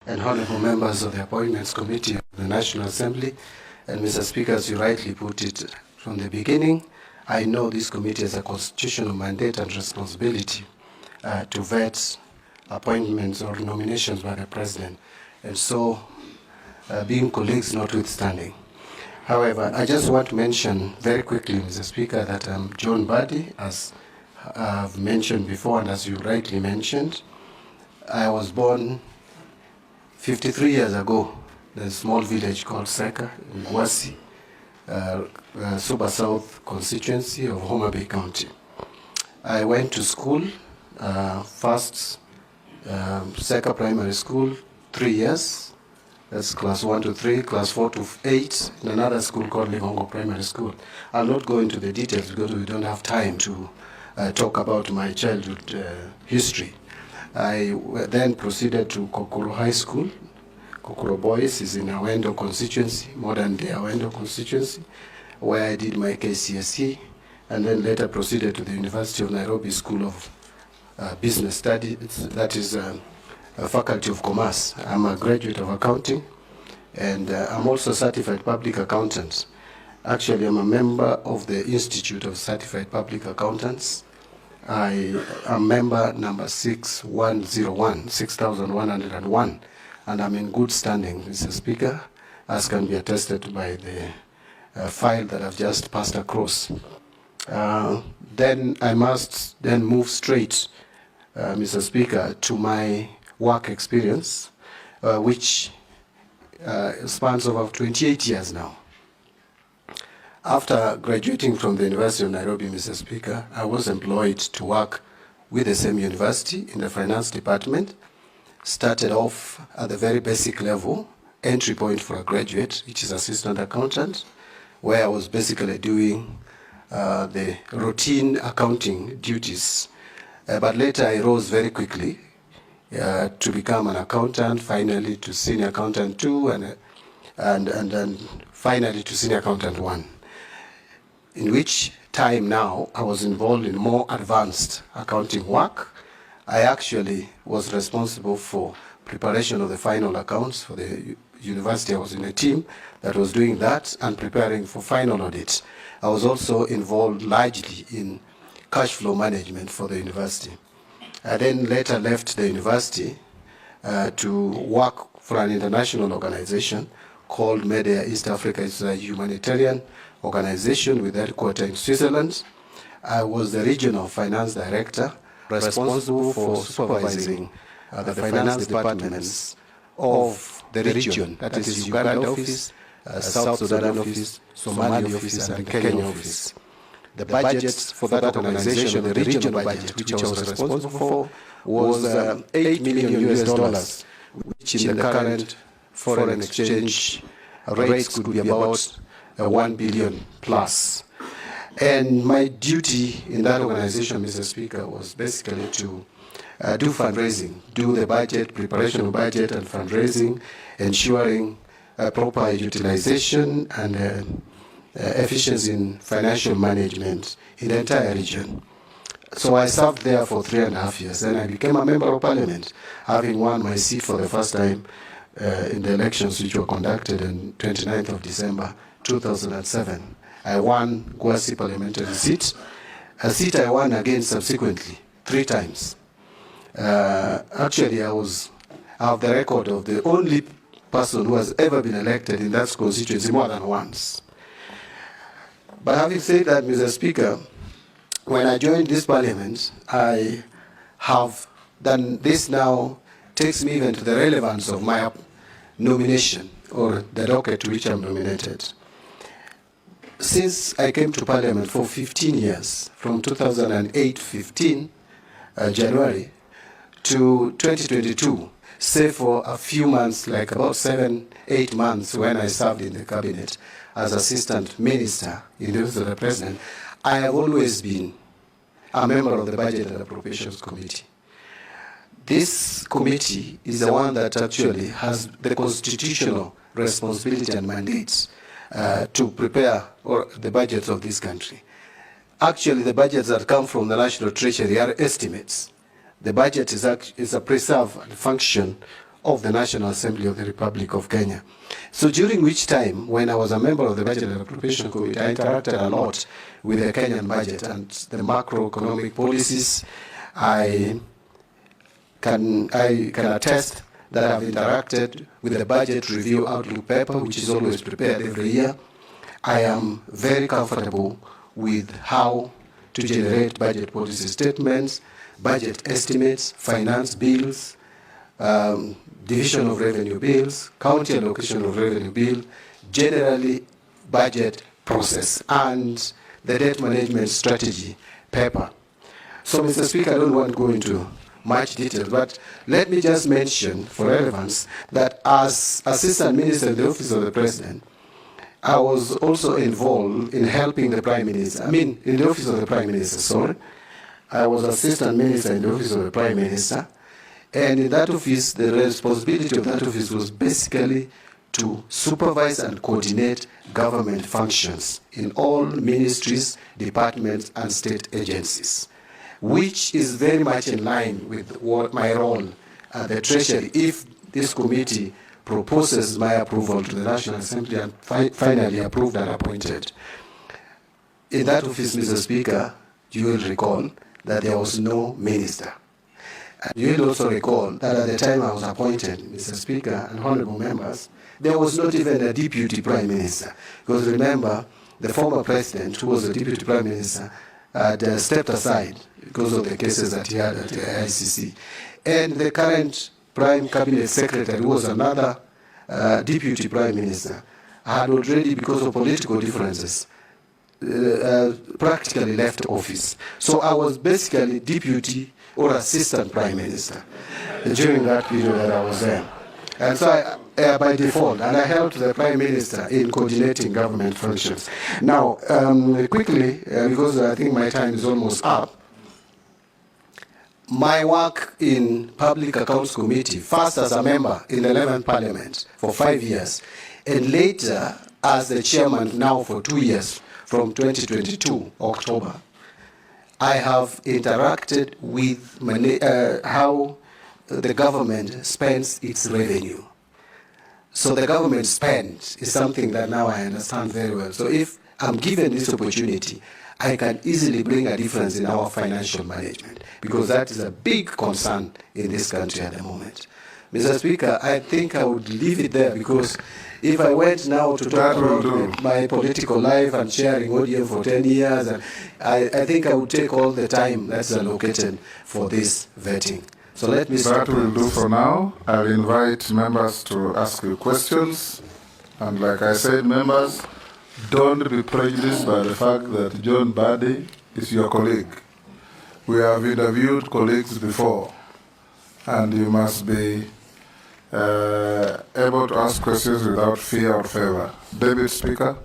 and honorable members of the Appointments Committee of the National Assembly. And Mr. Speaker, as you rightly put it from the beginning, I know this committee has a constitutional mandate and responsibility to vet appointments or nominations by the President. And so, being colleagues notwithstanding. However, I just want to mention very quickly, Mr. Speaker, that I'm John Mbadi, as I've mentioned before, and as you rightly mentioned. I was born 53 years ago in a small village called Seka in Gwasi, Suba South constituency of Homa Bay County. I went to school, first Seka Primary School, 3 years. That's class 1 to 3, class 4 to 8, in another school called Ligongo Primary School. I'll not go into the details because we don't have time to talk about my childhood history. I then proceeded to Kokoro High School. Kokoro Boys is in Awendo constituency, modern day Awendo constituency, where I did my KCSE, and then later proceeded to the University of Nairobi School of Business Studies, that is Faculty of Commerce. I'm a graduate of accounting, and I'm also a certified public accountant. Actually, I'm a member of the Institute of Certified Public Accountants. I am member number 6101, and I'm in good standing, Mr. Speaker, as can be attested by the file that I've just passed across. Then I must then move straight, Mr. Speaker, to my work experience, which spans over 28 years now. After graduating from the University of Nairobi, Mr. Speaker, I was employed to work with the same university in the finance department. Started off at the very basic level, entry point for a graduate, which is assistant accountant, where I was basically doing the routine accounting duties. But later I rose very quickly to become an accountant, finally to senior accountant 2, and then finally to senior accountant 1. In which time now I was involved in more advanced accounting work. I actually was responsible for preparation of the final accounts for the university. I was in a team that was doing that and preparing for final audit. I was also involved largely in cash flow management for the university. I then later left the university to work for an international organization called Media East Africa. It's a humanitarian organization with headquarters in Switzerland. I was the regional finance director responsible for supervising the finance departments of the region, that is Uganda office, South Sudan office, Somali office, and the Kenya office. The budget for that organization, the regional budget, which I was responsible for, was $8 million, which in the current foreign exchange rates could be about 1 billion plus. And my duty in that organization, Mr. Speaker, was basically to do fundraising, do the budget, preparation of budget and fundraising, ensuring proper utilization and efficiency in financial management in the entire region. So I served there for 3.5 years, and I became a member of Parliament, having won my seat for the first time in the elections which were conducted on 29th of December 2007. I won Gwasi Parliamentary seat, a seat I won again subsequently 3 times. Actually, I have the record of the only person who has ever been elected in that constituency more than once. But having said that, Mr. Speaker, when I joined this parliament, I have done this now, takes me even to the relevance of my nomination, or the docket to which I'm nominated. Since I came to parliament for 15 years, from 2008-15, January, to 2022, save for a few months, like about 7-8 months when I served in the cabinet as assistant minister in the office of the president, I have always been a member of the Budget and Appropriations Committee. This committee is the one that actually has the constitutional responsibility and mandates to prepare the budgets of this country. Actually, the budgets that come from the National Treasury are estimates. The budget is a preserve and function of the National Assembly of the Republic of Kenya. So during which time, when I was a member of the Budget and Appropriation Committee, I interacted a lot with the Kenyan budget and the macroeconomic policies. I can attest that I've interacted with the Budget Review Outlook paper, which is always prepared every year. I am very comfortable with how to generate budget policy statements, budget estimates, finance bills, division of revenue bills, county allocation of revenue bill, generally budget process, and the debt management strategy paper. So, Mr. Speaker, I don't want to go into much detail, but let me just mention for relevance that as Assistant Minister in the Office of the President, I was also involved in helping the Prime Minister. In the Office of the Prime Minister, sorry. I was Assistant Minister in the Office of the Prime Minister, and in that office, the responsibility of that office was basically to supervise and coordinate government functions in all ministries, departments, and state agencies, which is very much in line with what my role at the Treasury, if this committee proposes my approval to the National Assembly and finally approved and appointed. In that office, Mr. Speaker, you will recall that there was no minister. And you will also recall that at the time I was appointed, Mr. Speaker and honorable members, there was not even a deputy prime minister. Because remember, the former president, who was the deputy prime minister, had stepped aside because of the cases that he had at the ICC. And the current prime cabinet secretary, who was another deputy prime minister, had already, because of political differences, practically left office. So I was basically deputy or assistant prime minister during that period that I was there. And so I, by default, and I helped the prime minister in coordinating government functions. Now, quickly, because I think my time is almost up, my work in Public Accounts Committee, first as a member in the 11th Parliament for 5 years, and later as the chairman now for 2 years, from 2022, October, I have interacted with how the government spends its revenue. So the government spend is something that now I understand very well. So if I'm given this opportunity, I can easily bring a difference in our financial management, because that is a big concern in this country at the moment. Mr. Speaker, I think I would leave it there, because if I went now to talk about my political life and sharing audio for 10 years, and I think I would take all the time that's allocated for this vetting. So let me start. That will do for now. I'll invite members to ask you questions. And like I said, members, don't be prejudiced by the fact that John Mbadi is your colleague. We have interviewed colleagues before, and you must be able to ask questions without fear or favor. Deputy Speaker.